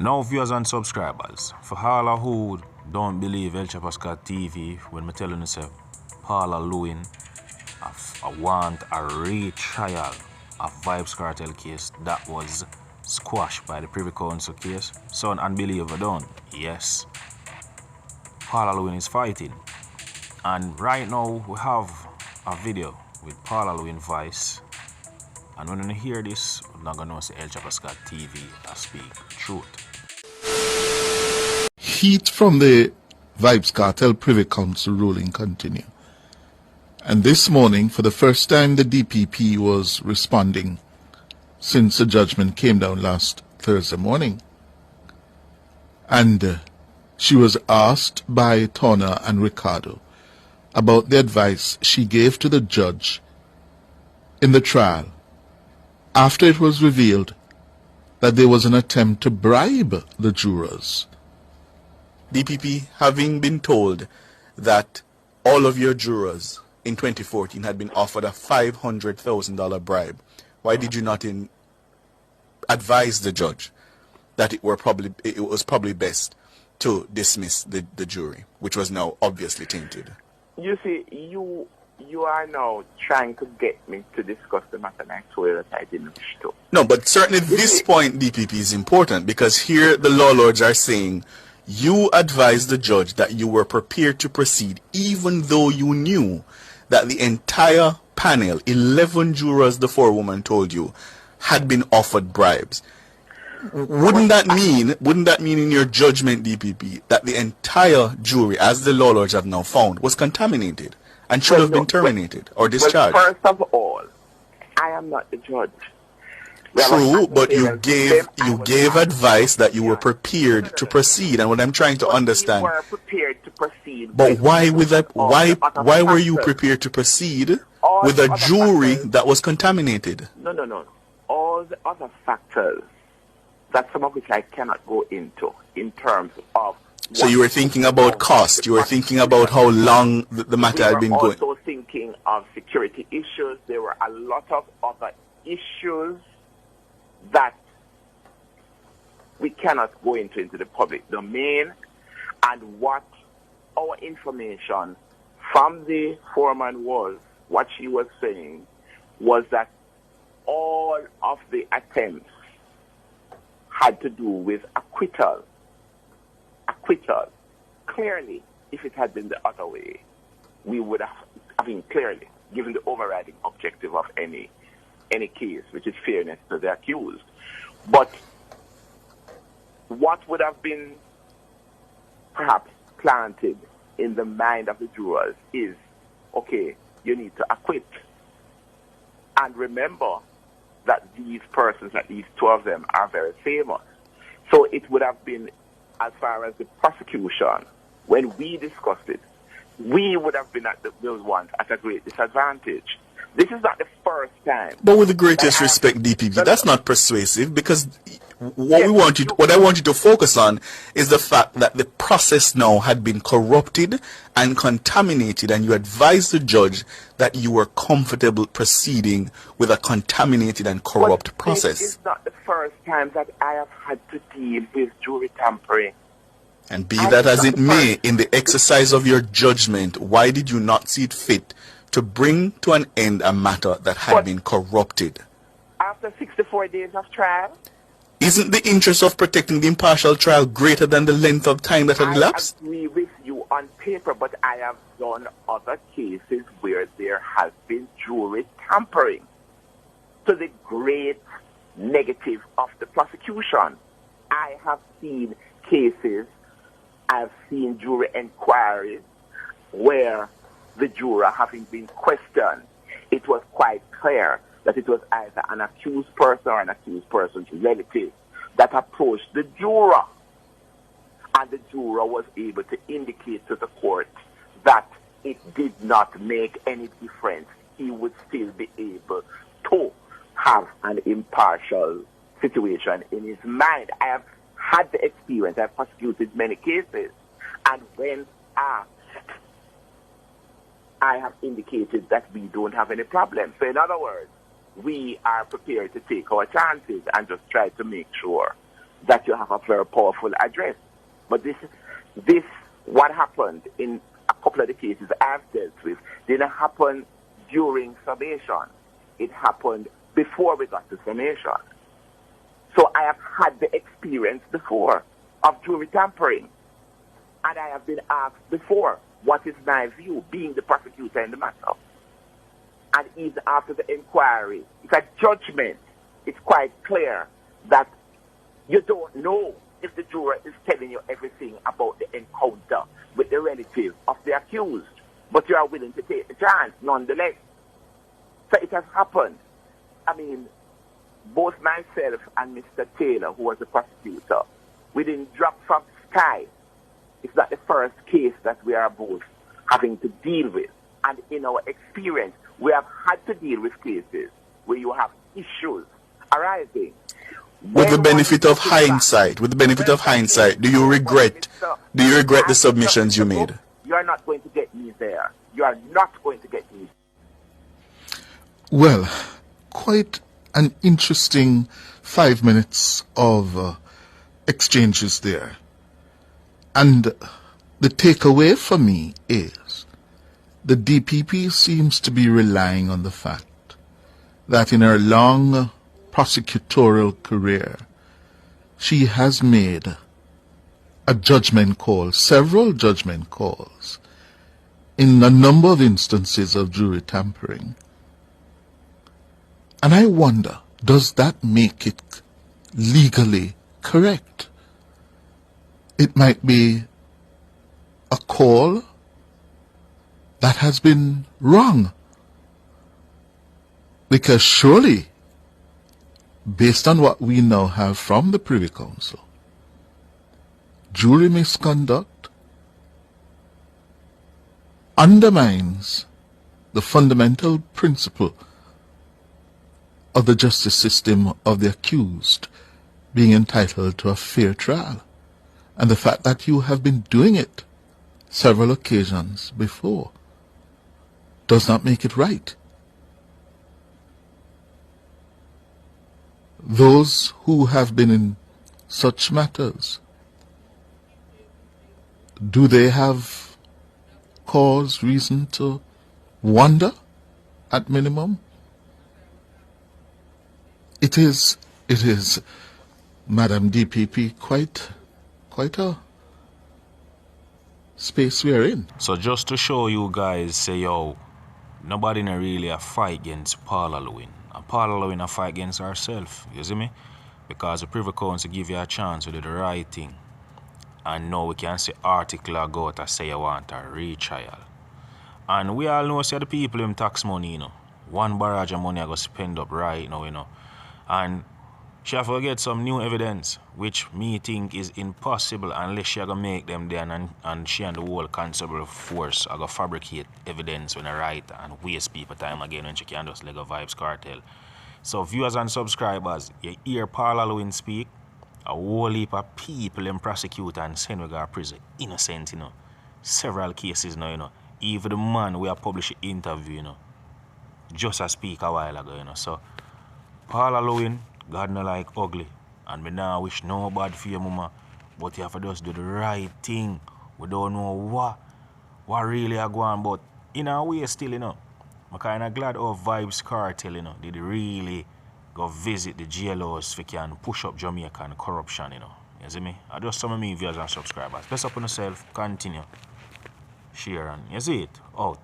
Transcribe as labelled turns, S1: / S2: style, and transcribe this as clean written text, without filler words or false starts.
S1: Now viewers and subscribers, for all who don't believe El Chapaska TV when me telling you say Paula Llewellyn I want a retrial of Vybez cartel case that was squashed by the Privy Council case. So an unbeliever done. Yes. Paula Llewellyn is fighting. And right now we have a video with Paula Llewellyn voice. And when you hear this, you're not gonna know say El Chapaska TV I speak truth.
S2: Heat from the Vybez cartel Privy Council ruling continue. And this morning, for the first time, the DPP was responding since the judgment came down last Thursday morning. And she was asked by Tona and Ricardo about the advice she gave to the judge in the trial after it was revealed that there was an attempt to bribe the jurors.
S3: DPP, having been told that all of your jurors in 2014 had been offered a $500,000 bribe, why did you not advise the judge that it was probably best to dismiss the jury, which was now obviously tainted?
S4: You see, you are now trying to get me to discuss the matter, and I told you that I didn't wish to.
S3: No, but certainly this point, DPP, is important because here the law lords are saying you advised the judge that you were prepared to proceed even though you knew that the entire panel, 11 jurors the forewoman told you, had been offered bribes. Wouldn't that mean in your judgment, DPP, that the entire jury, as the law lords have now found, was contaminated and should have been terminated or discharged?
S4: Well, first of all, I am not the judge.
S3: True, but you gave advice that you were prepared to proceed, and what I'm trying to understand.
S4: We were prepared to proceed.
S3: But why were you prepared to proceed with a jury that was contaminated?
S4: No. All the other factors, that some of which I cannot go into in terms of.
S3: So you were thinking about cost. You were thinking about how long the matter had been going.
S4: We were also thinking of security issues. There were a lot of other issues that we cannot go into the public domain, and what our information from the foreman was, what she was saying, was that all of the attempts had to do with acquittal. Clearly, if it had been the other way, we would have, clearly, given the overriding objective of any case, which is fairness to the accused. But what would have been perhaps planted in the mind of the jurors is, okay, you need to acquit. And remember that these persons, at least two of them, are very famous. So it would have been, as far as the prosecution, when we discussed it, we would have been at those ones at a great disadvantage. This is not the first time.
S3: But with the greatest respect, DPP, that's not persuasive, because what I want you to focus on is the fact that the process now had been corrupted and contaminated, and you advised the judge that you were comfortable proceeding with a contaminated and corrupt process.
S4: This is not the first time that I have had to deal with jury tampering.
S3: And be that as it may, in the exercise of your judgment, why did you not see it fit to bring to an end a matter that had been corrupted?
S4: After 64 days of trial?
S3: Isn't the interest of protecting the impartial trial greater than the length of time that had elapsed?
S4: I agree with you on paper, but I have done other cases where there has been jury tampering to the great negative of the prosecution. I have seen cases, I've seen jury inquiries where the juror, having been questioned, it was quite clear that it was either an accused person or an accused person's relative that approached the juror. And the juror was able to indicate to the court that it did not make any difference. He would still be able to have an impartial situation in his mind. I have had the experience. I've prosecuted many cases. And when asked, I have indicated that we don't have any problem. So in other words, we are prepared to take our chances and just try to make sure that you have a very powerful address. But this what happened in a couple of the cases I've dealt with didn't happen during summation. It happened before we got to summation. So I have had the experience before of jury tampering. And I have been asked before, what is my view, being the prosecutor in the matter? And even after the inquiry, it's a judgment. It's quite clear that you don't know if the juror is telling you everything about the encounter with the relative of the accused, but you are willing to take the chance nonetheless. So it has happened. I mean, both myself and Mr. Taylor, who was the prosecutor, we didn't drop from the sky. It's not the first case that we are both having to deal with. And in our experience, we have had to deal with cases where you have issues arising.
S3: With the benefit of hindsight, do you regret the submissions you made?
S4: You are not going to get me there. You are not going to get me.
S2: Well, quite an interesting 5 minutes of exchanges there. And the takeaway for me is the DPP seems to be relying on the fact that in her long prosecutorial career, she has made a judgment call, several judgment calls, in a number of instances of jury tampering. And I wonder, does that make it legally correct? It might be a call that has been wrong. Because surely, based on what we now have from the Privy Council, jury misconduct undermines the fundamental principle of the justice system of the accused being entitled to a fair trial. And the fact that you have been doing it several occasions before does not make it right. Those who have been in such matters, do they have cause, reason to wonder at minimum? It is, Madam DPP, quite a space we are in.
S1: So just to show you guys, say, yo, nobody not really a fight against Paula Llewellyn. And Paula Llewellyn a fight against herself, you see me? Because the Privy Council give you a chance to do the right thing. And now we can see article or go to say you want a retrial. And we all know, say, the people in tax money, you know. One barrage of money I go spend up right now, you know. And she have to get some new evidence, which me think is impossible unless she gonna make them there and she and the whole constable force are gonna fabricate evidence when I write and waste people time again when she can just like a vybzkartel. So viewers and subscribers, you hear Paula Llewellyn speak, a whole heap of people in prosecute and send we go to prison innocent, you know. Several cases now, you know. Even the man we are publishing interview, you know. Just a speak a while ago, you know. So Paula Llewellyn, God no like ugly. And me now wish no bad for your mama. But you have to just do the right thing. We don't know what really are going, but in a way still, you know. I'm kinda glad of vybzkartel, you know. Did really go visit the GLOs if you can push up Jamaican corruption, you know. You see me? I just some of me viewers and subscribers. Bless up on yourself, continue. Share and you see it out.